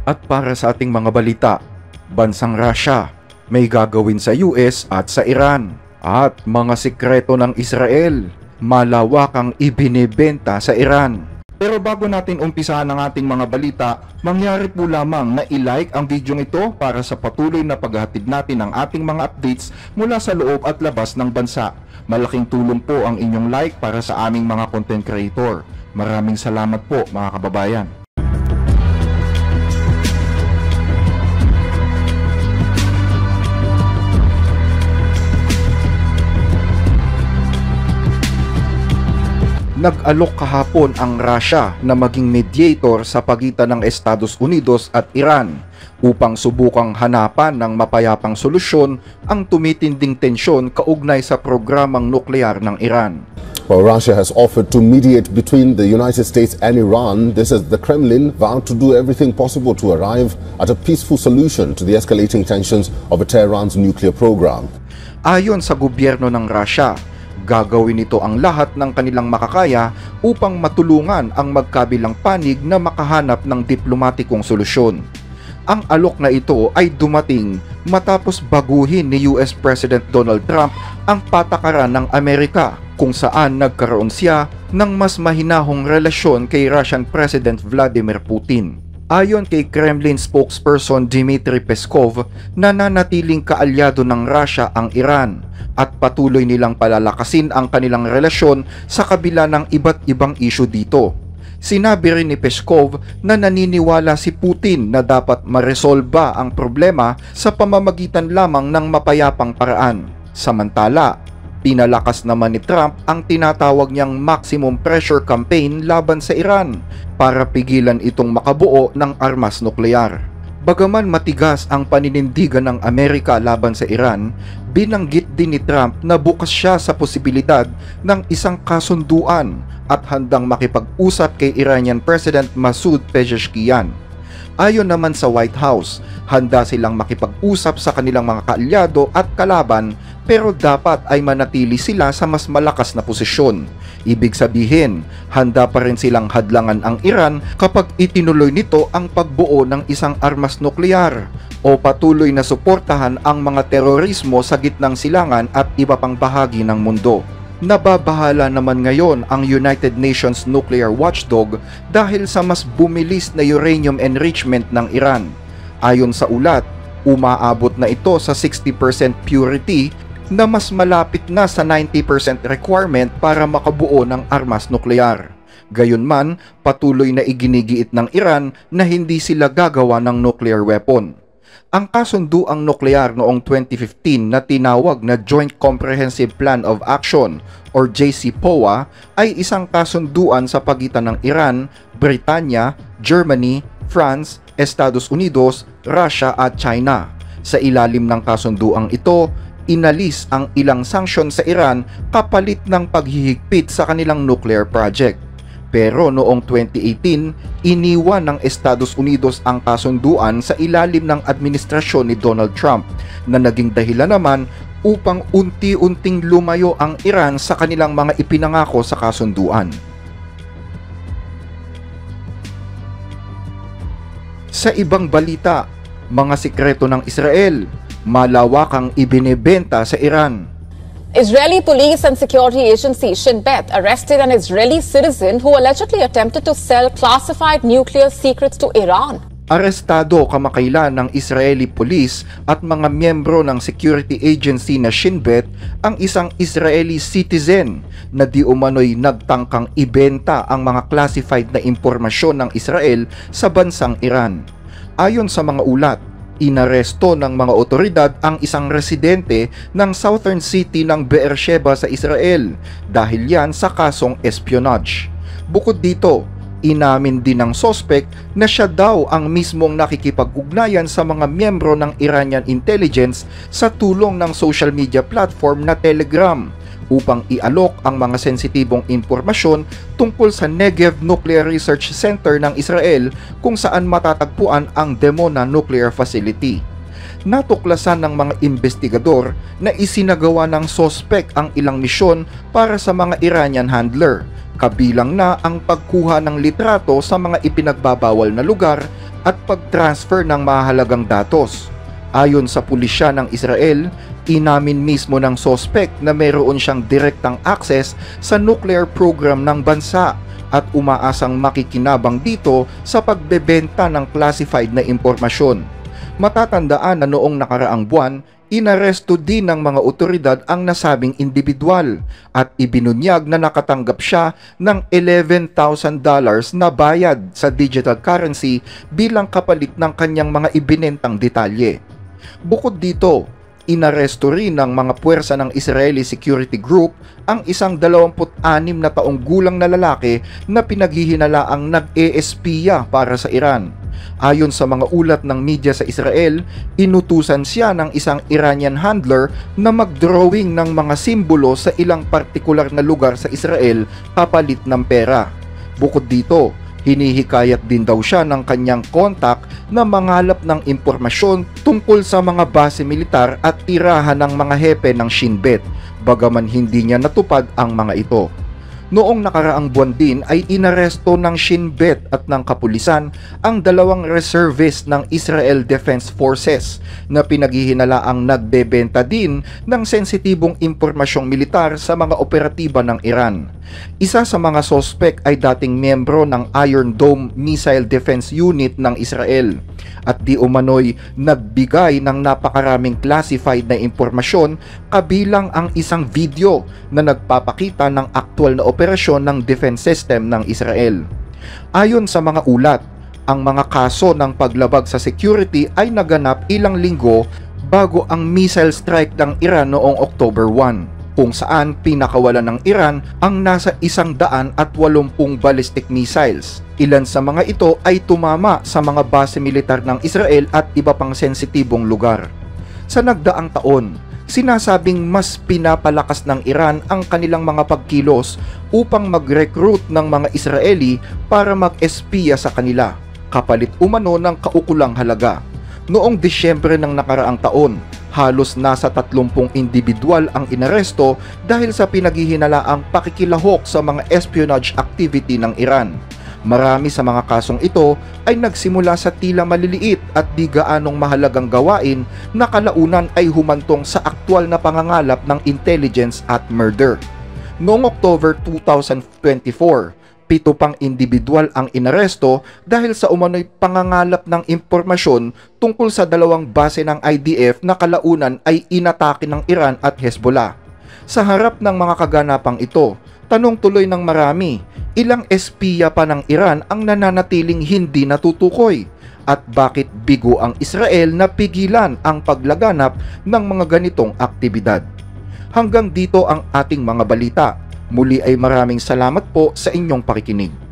At para sa ating mga balita, bansang Russia may gagawin sa US at sa Iran. At mga sikreto ng Israel, malawakang ibinebenta sa Iran. Pero bago natin umpisahan ang ating mga balita, mangyari po lamang na i-like ang video ito para sa patuloy na paghahatid natin ng ating mga updates mula sa loob at labas ng bansa. Malaking tulong po ang inyong like para sa aming mga content creator. Maraming salamat po mga kababayan. Nag-alok kahapon ang Russia na maging mediator sa pagitan ng Estados Unidos at Iran upang subukang hanapan ng mapayapang solusyon ang tumitinding tensyon kaugnay sa programang nuklear ng Iran. Well, Russia has offered to mediate between the United States and Iran. This is the Kremlin vowed to do everything possible to arrive at a peaceful solution to the escalating tensions of Tehran's nuclear program. Ayon sa gobyerno ng Russia, gagawin nito ang lahat ng kanilang makakaya upang matulungan ang magkabilang panig na makahanap ng diplomatikong solusyon. Ang alok na ito ay dumating matapos baguhin ni US President Donald Trump ang patakaran ng Amerika kung saan nagkaroon siya ng mas mahinahong relasyon kay Russian President Vladimir Putin. Ayon kay Kremlin spokesperson Dmitry Peskov, nananatiling kaalyado ng Russia ang Iran at patuloy nilang palalakasin ang kanilang relasyon sa kabila ng iba't ibang isyu dito. Sinabi rin ni Peskov na naniniwala si Putin na dapat maresolba ang problema sa pamamagitan lamang ng mapayapang paraan. Samantala, pinalakas naman ni Trump ang tinatawag niyang maximum pressure campaign laban sa Iran para pigilan itong makabuo ng armas nuklear. Bagaman matigas ang paninindigan ng Amerika laban sa Iran, binanggit din ni Trump na bukas siya sa posibilidad ng isang kasunduan at handang makipag-usap kay Iranian President Masoud Pezeshkian. Ayon naman sa White House, handa silang makipag-usap sa kanilang mga kaalyado at kalaban pero dapat ay manatili sila sa mas malakas na posisyon. Ibig sabihin, handa pa rin silang hadlangan ang Iran kapag itinuloy nito ang pagbuo ng isang armas nuklear o patuloy na suportahan ang mga terorismo sa gitnang silangan at iba pang bahagi ng mundo. Nababahala naman ngayon ang United Nations Nuclear Watchdog dahil sa mas bumilis na uranium enrichment ng Iran. Ayon sa ulat, umaabot na ito sa 60% purity na mas malapit na sa 90% requirement para makabuo ng armas nuklear. Gayunman, patuloy na iginigiit ng Iran na hindi sila gagawa ng nuclear weapon. Ang kasunduang nuklear noong 2015 na tinawag na Joint Comprehensive Plan of Action or JCPOA ay isang kasunduan sa pagitan ng Iran, Britanya, Germany, France, Estados Unidos, Russia at China. Sa ilalim ng kasunduang ito, inalis ang ilang sanksyon sa Iran kapalit ng paghihigpit sa kanilang nuclear project. Pero noong 2018, iniwan ng Estados Unidos ang kasunduan sa ilalim ng administrasyon ni Donald Trump na naging dahilan naman upang unti-unting lumayo ang Iran sa kanilang mga ipinangako sa kasunduan. Sa ibang balita, mga sikreto ng Israel, malawakang ibinebenta sa Iran. Israeli police and security agency Shin Bet arrested an Israeli citizen who allegedly attempted to sell classified nuclear secrets to Iran. Arestado kamakailan ng Israeli police at mga miyembro ng security agency na Shin Bet ang isang Israeli citizen na di umano'y nagtangkang ibenta ang mga classified na impormasyon ng Israel sa bansang Iran. Ayon sa mga ulat, inaresto ng mga otoridad ang isang residente ng southern city ng Beersheba sa Israel dahil yan sa kasong espionage. Bukod dito, inamin din ng sospek na siya daw ang mismong nakikipag-ugnayan sa mga miyembro ng Iranian intelligence sa tulong ng social media platform na Telegram upang ialok ang mga sensitibong impormasyon tungkol sa Negev Nuclear Research Center ng Israel kung saan matatagpuan ang Dimona Nuclear Facility. Natuklasan ng mga investigador na isinagawa ng sospek ang ilang misyon para sa mga Iranian handler, kabilang na ang pagkuha ng litrato sa mga ipinagbabawal na lugar at pag-transfer ng mahalagang datos. Ayon sa pulisya ng Israel, inamin mismo ng suspect na mayroon siyang direktang access sa nuclear program ng bansa at umaasang makikinabang dito sa pagbebenta ng classified na impormasyon. Matatandaan na noong nakaraang buwan, inaresto din ng mga otoridad ang nasabing individual at ibinunyag na nakatanggap siya ng $11,000 na bayad sa digital currency bilang kapalit ng kanyang mga ibinentang detalye. Bukod dito, inaresto rin ng mga puwersa ng Israeli Security Group ang isang 26 na taong gulang na lalaki na pinaghihinalaang nag-eespiya para sa Iran. Ayon sa mga ulat ng media sa Israel, inutusan siya ng isang Iranian handler na mag-drawing ng mga simbolo sa ilang partikular na lugar sa Israel kapalit ng pera. Bukod dito, hinihikayat din daw siya ng kanyang kontak na mangalap ng impormasyon tungkol sa mga base militar at tirahan ng mga hepe ng Shin Bet, bagaman hindi niya natupad ang mga ito. Noong nakaraang buwan din ay inaresto ng Shin Bet at ng kapulisan ang 2 reservist ng Israel Defense Forces na pinaghihinalaang nagbebenta din ng sensitibong impormasyong militar sa mga operatiba ng Iran. Isa sa mga sospek ay dating miyembro ng Iron Dome Missile Defense Unit ng Israel at di umano'y nagbigay ng napakaraming classified na impormasyon kabilang ang isang video na nagpapakita ng aktual na operasyon ng defense system ng Israel. Ayon sa mga ulat, ang mga kaso ng paglabag sa security ay naganap ilang linggo bago ang missile strike ng Iran noong October 1. Kung saan pinakawalan ng Iran ang nasa 180 ballistic missiles. Ilan sa mga ito ay tumama sa mga base militar ng Israel at iba pang sensitibong lugar. Sa nagdaang taon, sinasabing mas pinapalakas ng Iran ang kanilang mga pagkilos upang mag-recruit ng mga Israeli para mag-espiya sa kanila, kapalit umano ng kaukulang halaga. Noong Disyembre ng nakaraang taon, halos nasa 30 individual ang inaresto dahil sa pinaghihinalaang pakikilahok sa mga espionage activity ng Iran. Marami sa mga kasong ito ay nagsimula sa tila maliliit at di gaanong mahalagang gawain na kalaunan ay humantong sa aktual na pangangalap ng intelligence at murder. Noong October 2024, 7 pang individual ang inaresto dahil sa umano'y pangangalap ng impormasyon tungkol sa 2 base ng IDF na kalaunan ay inatake ng Iran at Hezbollah. Sa harap ng mga kaganapang ito, tanong tuloy ng marami, ilang espiya pa ng Iran ang nananatiling hindi natutukoy? At bakit bigo ang Israel na pigilan ang paglaganap ng mga ganitong aktibidad? Hanggang dito ang ating mga balita. Muli ay maraming salamat po sa inyong pakikinig.